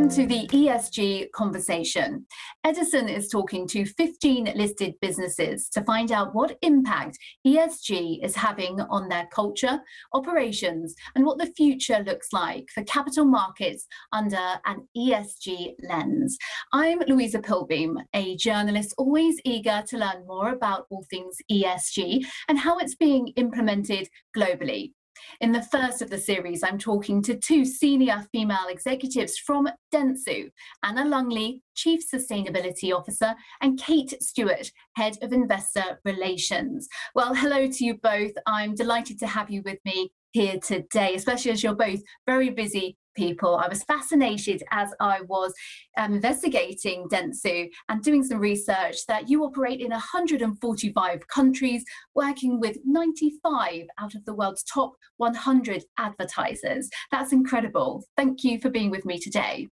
Welcome to the ESG conversation. Edison is talking to 15 listed businesses to find out what impact ESG is having on their culture, operations, and what the future looks like for capital markets under an ESG lens. I'm Louisa Pilbeam, a journalist always eager to learn more about all things ESG and how it's being implemented globally. In the first of the series, I'm talking to two senior female executives from Dentsu, Anna Lungley, Chief Sustainability Officer, and Kate Stewart, Head of Investor Relations. Well, hello to you both. I'm delighted to have you with me here today, especially as you're both very busy people. I was fascinated as I was investigating Dentsu and doing some research that you operate in 145 countries, working with 95 out of the world's top 100 advertisers. That's incredible. Thank you for being with me today.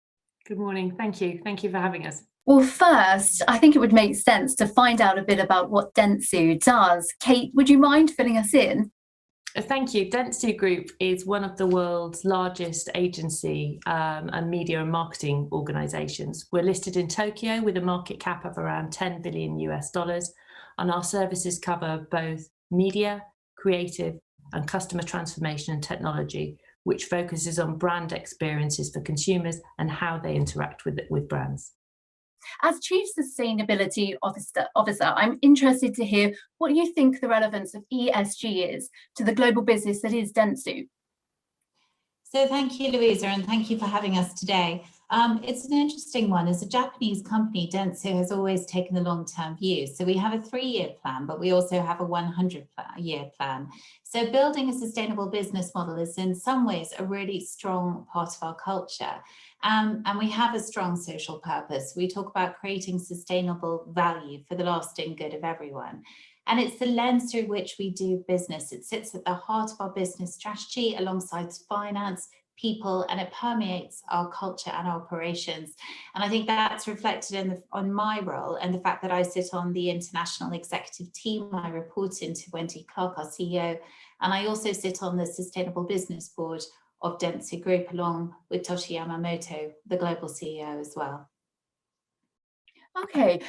Good morning. Thank you. Thank you for having us. Well, first, I think it would make sense to find out a bit about what Dentsu does. Kate, would you mind filling us in? Thank you. Dentsu Group is one of the world's largest agency and media and marketing organizations. We're listed in Tokyo with a market cap of around 10 billion US dollars, and our services cover both media, creative, and customer transformation and technology, which focuses on brand experiences for consumers and how they interact with brands. As Chief Sustainability Officer, I'm interested to hear what you think the relevance of ESG is to the global business that is Dentsu. So thank you, Louisa, and thank you for having us today. It's an interesting one. As a Japanese company, Dentsu has always taken a long-term view. So we have a 3-year plan, but we also have a 100-year plan. So building a sustainable business model is in some ways a really strong part of our culture. And we have a strong social purpose. We talk about creating sustainable value for the lasting good of everyone. And it's the lens through which we do business. It sits at the heart of our business strategy alongside finance, people, and it permeates our culture and our operations. And I think that's reflected on my role and the fact that I sit on the international executive team. I report into Wendy Clark, our CEO, and I also sit on the Sustainable Business Board of Dentsu Group, along with Toshi Yamamoto, the global CEO as well. Okay,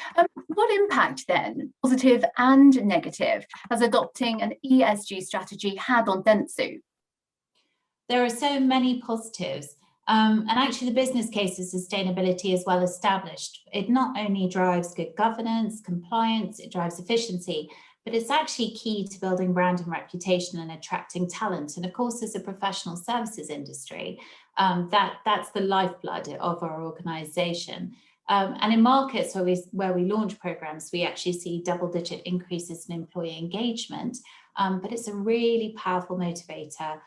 what impact then, positive and negative, has adopting an ESG strategy had on Dentsu? There are so many positives. And actually the business case of sustainability is well established. It not only drives good governance, compliance, it drives efficiency, but it's actually key to building brand and reputation and attracting talent. And of course, as a professional services industry, that's the lifeblood of our organization. And in markets where we launch programs, we actually see double-digit increases in employee engagement, but it's a really powerful motivator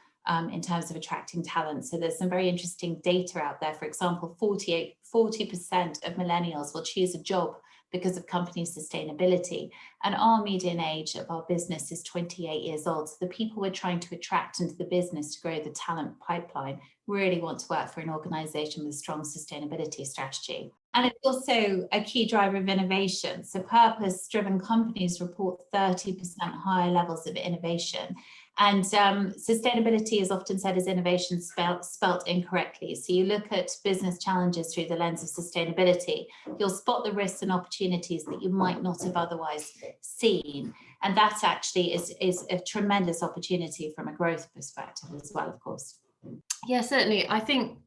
in terms of attracting talent. So there's some very interesting data out there. For example, 40% of millennials will choose a job because of company sustainability. And our median age of our business is 28 years old. So the people we're trying to attract into the business to grow the talent pipeline really want to work for an organization with a strong sustainability strategy. And it's also a key driver of innovation. So purpose-driven companies report 30% higher levels of innovation. And sustainability is often said as innovation spelt incorrectly. So you look at business challenges through the lens of sustainability, you'll spot the risks and opportunities that you might not have otherwise seen. And that actually is a tremendous opportunity from a growth perspective as well, of course. Yeah, certainly. I think,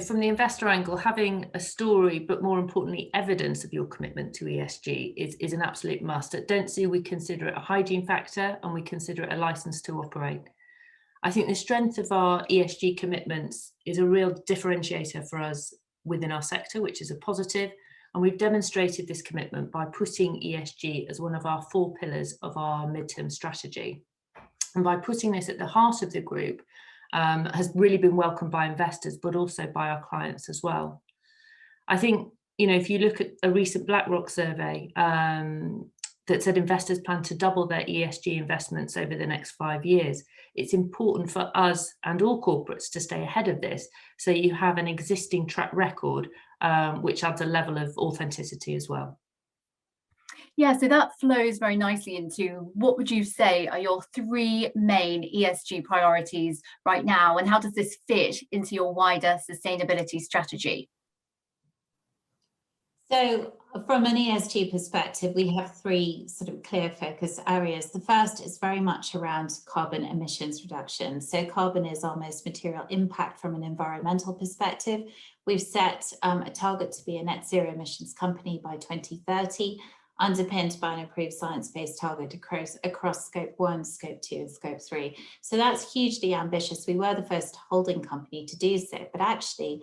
from the investor angle, having a story, but more importantly, evidence of your commitment to ESG is an absolute must. At Dentsu, we consider it a hygiene factor and we consider it a license to operate. I think the strength of our ESG commitments is a real differentiator for us within our sector, which is a positive. And we've demonstrated this commitment by putting ESG as one of our 4 pillars of our midterm strategy. And by putting this at the heart of the group, has really been welcomed by investors, but also by our clients as well. I think, if you look at a recent BlackRock survey that said investors plan to double their ESG investments over the next 5 years, it's important for us and all corporates to stay ahead of this. So you have an existing track record, which adds a level of authenticity as well. Yeah, so that flows very nicely into what would you say are your 3 main ESG priorities right now, and how does this fit into your wider sustainability strategy? So from an ESG perspective, we have three sort of clear focus areas. The first is very much around carbon emissions reduction. So carbon is our most material impact from an environmental perspective. We've set a target to be a net zero emissions company by 2030, underpinned by an approved science-based target across scope 1, scope 2 and scope 3. So that's hugely ambitious. We were the first holding company to do so, but actually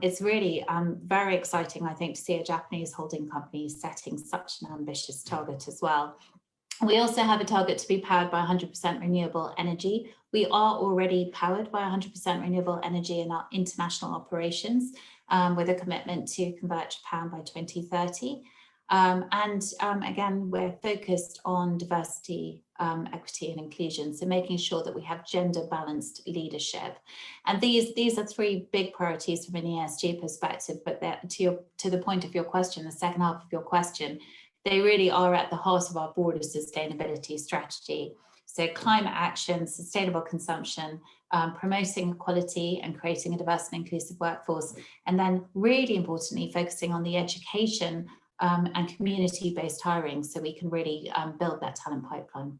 it's really very exciting, I think, to see a Japanese holding company setting such an ambitious target as well. We also have a target to be powered by 100% renewable energy. We are already powered by 100% renewable energy in our international operations, with a commitment to convert Japan by 2030. Again, we're focused on diversity, equity and inclusion, so making sure that we have gender balanced leadership. And these are three big priorities from an ESG perspective, but to the point of your question, the second half of your question, they really are at the heart of our broader sustainability strategy. So climate action, sustainable consumption, promoting equality and creating a diverse and inclusive workforce, and then really importantly, focusing on the education and community-based hiring so we can really build that talent pipeline.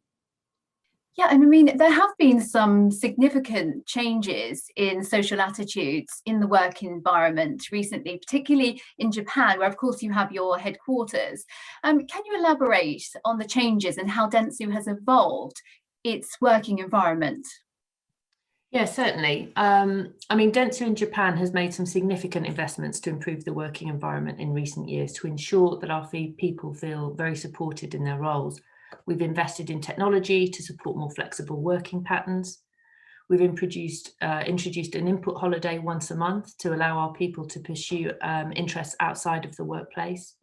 Yeah, and I mean, there have been some significant changes in social attitudes in the work environment recently, particularly in Japan, where of course you have your headquarters. Can you elaborate on the changes and how Dentsu has evolved its working environment? Yeah, certainly. I mean, Dentsu in Japan has made some significant investments to improve the working environment in recent years to ensure that our people feel very supported in their roles. We've invested in technology to support more flexible working patterns. We've introduced an input holiday once a month to allow our people to pursue interests outside of the workplace.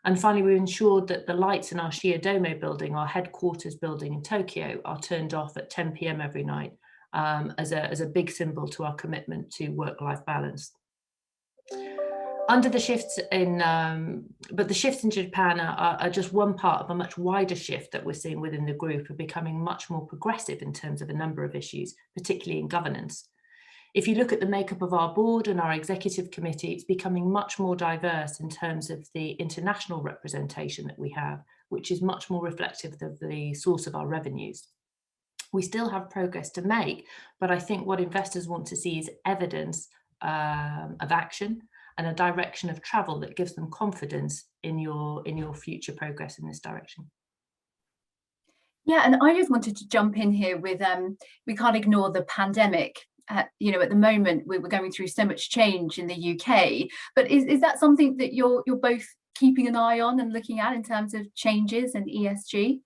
And finally, we've ensured that the lights in our Shiya building, our headquarters building in Tokyo, are turned off at 10 p.m. every night as a big symbol to our commitment to work-life balance. Under the shifts but the shifts in Japan are just one part of a much wider shift that we're seeing within the group of becoming much more progressive in terms of a number of issues, particularly in governance. If you look at the makeup of our board and our executive committee, it's becoming much more diverse in terms of the international representation that we have, which is much more reflective of the source of our revenues. We still have progress to make, but I think what investors want to see is evidence of action and a direction of travel that gives them confidence in your future progress in this direction. Yeah, and I just wanted to jump in here with we can't ignore the pandemic. You know, at the moment we're going through so much change in the UK, but is that something that you're both keeping an eye on and looking at in terms of changes in ESG?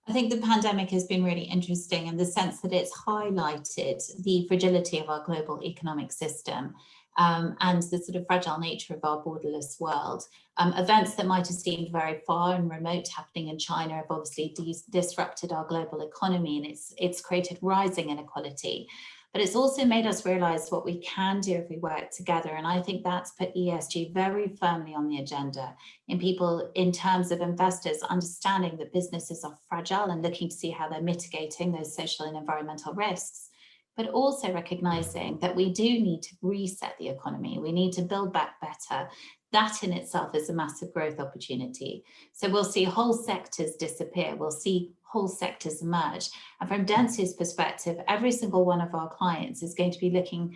I think the pandemic has been really interesting in the sense that it's highlighted the fragility of our global economic system and the sort of fragile nature of our borderless world. Events that might have seemed very far and remote happening in China have obviously disrupted our global economy, and it's created rising inequality. But it's also made us realize what we can do if we work together. And I think that's put ESG very firmly on the agenda in terms of investors understanding that businesses are fragile and looking to see how they're mitigating those social and environmental risks, but also recognizing that we do need to reset the economy. We need to build back better. That in itself is a massive growth opportunity. So we'll see whole sectors disappear. We'll see whole sectors emerge. And from Dentsu's perspective, every single one of our clients is going to be looking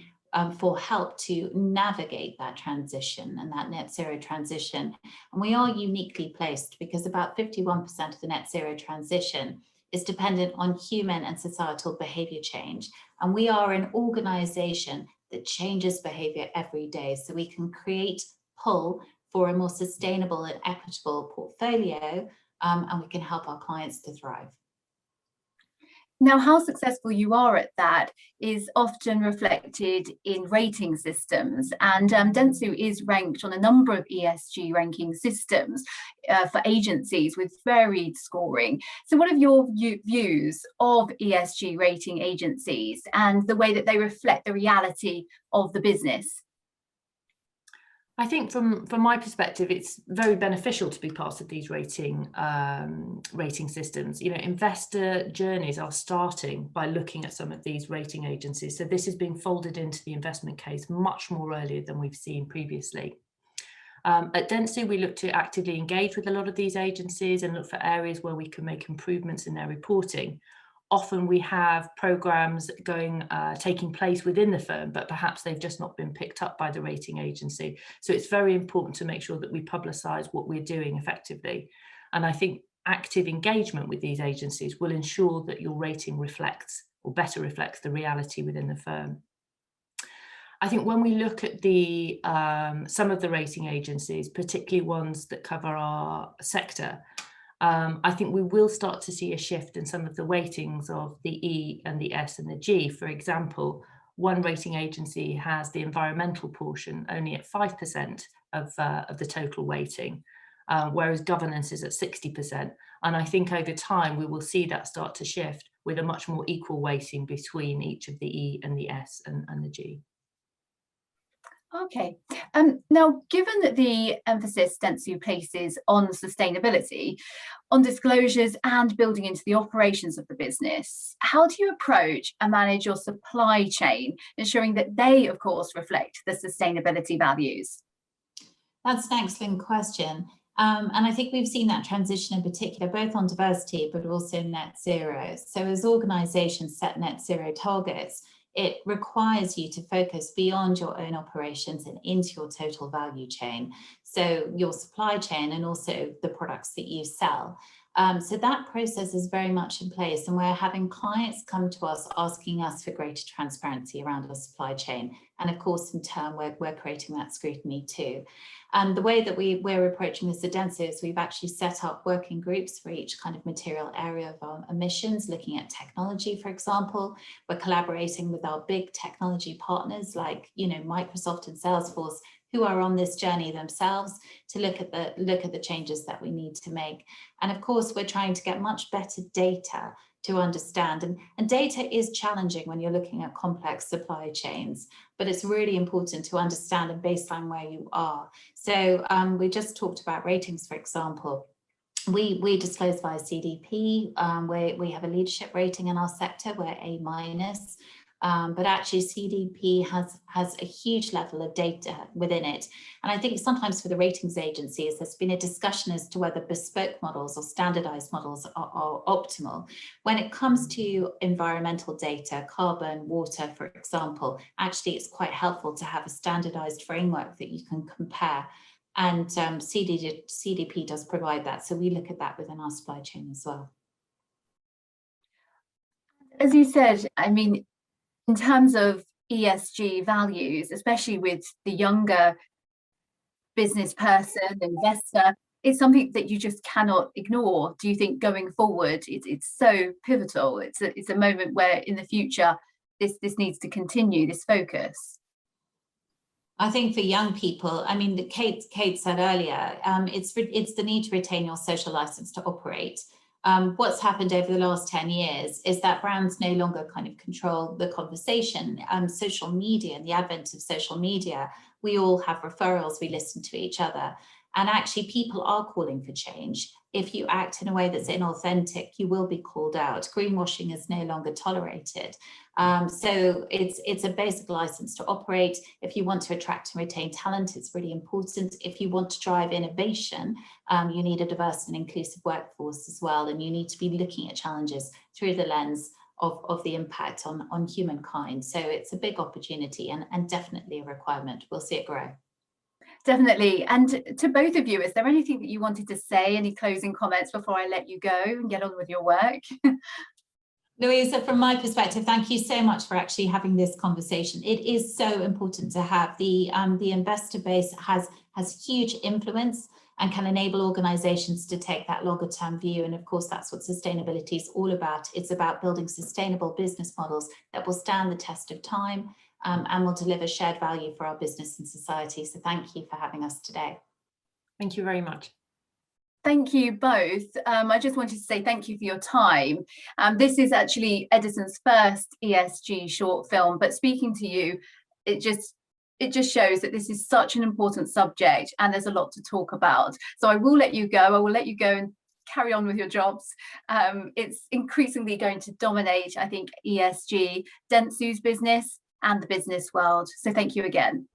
for help to navigate that transition and that net zero transition. And we are uniquely placed because about 51% of the net zero transition is dependent on human and societal behavior change. And we are an organization that changes behavior every day. So we can create pull for a more sustainable and equitable portfolio, and we can help our clients to thrive. Now, how successful you are at that is often reflected in rating systems, and Dentsu is ranked on a number of ESG ranking systems for agencies with varied scoring. So what are your views of ESG rating agencies and the way that they reflect the reality of the business? I think from my perspective, it's very beneficial to be part of these rating systems. You know, investor journeys are starting by looking at some of these rating agencies. So this has been folded into the investment case much more earlier than we've seen previously. At Dentsu, we look to actively engage with a lot of these agencies and look for areas where we can make improvements in their reporting. Often we have programs taking place within the firm, but perhaps they've just not been picked up by the rating agency. So it's very important to make sure that we publicise what we're doing effectively. And I think active engagement with these agencies will ensure that your rating reflects, or better reflects, the reality within the firm. I think when we look at the some of the rating agencies, particularly ones that cover our sector, I think we will start to see a shift in some of the weightings of the E and the S and the G. For example, one rating agency has the environmental portion only at 5% of the total weighting, whereas governance is at 60%. And I think over time we will see that start to shift with a much more equal weighting between each of the E and the S and the G. Okay. Now, given that the emphasis Dentsu places on sustainability, on disclosures and building into the operations of the business, how do you approach and manage your supply chain, ensuring that they, of course, reflect the sustainability values? That's an excellent question. And I think we've seen that transition in particular, both on diversity, but also net zero. So as organizations set net zero targets, it requires you to focus beyond your own operations and into your total value chain. So your supply chain and also the products that you sell. So that process is very much in place, and we're having clients come to us asking us for greater transparency around our supply chain. And of course, in turn, we're creating that scrutiny too. And the way that we're approaching this at Dentsu is we've actually set up working groups for each kind of material area of our emissions, looking at technology, for example. We're collaborating with our big technology partners like, Microsoft and Salesforce, who are on this journey themselves to look at the changes that we need to make. And of course, we're trying to get much better data to understand. And data is challenging when you're looking at complex supply chains, but it's really important to understand and baseline where you are. So we just talked about ratings, for example. We disclose via CDP, we have a leadership rating in our sector, we're A-. But actually CDP has a huge level of data within it. And I think sometimes for the ratings agencies, there's been a discussion as to whether bespoke models or standardized models are optimal. When it comes to environmental data, carbon, water, for example, actually it's quite helpful to have a standardized framework that you can compare. And CDP does provide that. So we look at that within our supply chain as well. As you said, in terms of ESG values, especially with the younger business person, investor, it's something that you just cannot ignore. Do you think going forward, it's so pivotal? It's a moment where in the future, this needs to continue, this focus. I think for young people, Kate said earlier, it's the need to retain your social license to operate. What's happened over the last 10 years is that brands no longer kind of control the conversation. Social media and the advent of social media, we all have referrals, we listen to each other. And actually people are calling for change. If you act in a way that's inauthentic, you will be called out. Greenwashing is no longer tolerated. So it's a basic license to operate. If you want to attract and retain talent, it's really important. If you want to drive innovation, you need a diverse and inclusive workforce as well. And you need to be looking at challenges through the lens of the impact on humankind. So it's a big opportunity and definitely a requirement. We'll see it grow. Definitely. And to both of you, is there anything that you wanted to say, any closing comments before I let you go and get on with your work? Louisa, from my perspective, thank you so much for actually having this conversation. It is so important to have the investor base has huge influence and can enable organizations to take that longer term view. And of course, that's what sustainability is all about. It's about building sustainable business models that will stand the test of time and will deliver shared value for our business and society. So thank you for having us today. Thank you very much. Thank you both. I just wanted to say thank you for your time. This is actually Edison's first ESG short film, but speaking to you, it just shows that this is such an important subject and there's a lot to talk about. So I will let you go. I will let you go and carry on with your jobs. It's increasingly going to dominate, I think, ESG, Dentsu's business and the business world. So thank you again.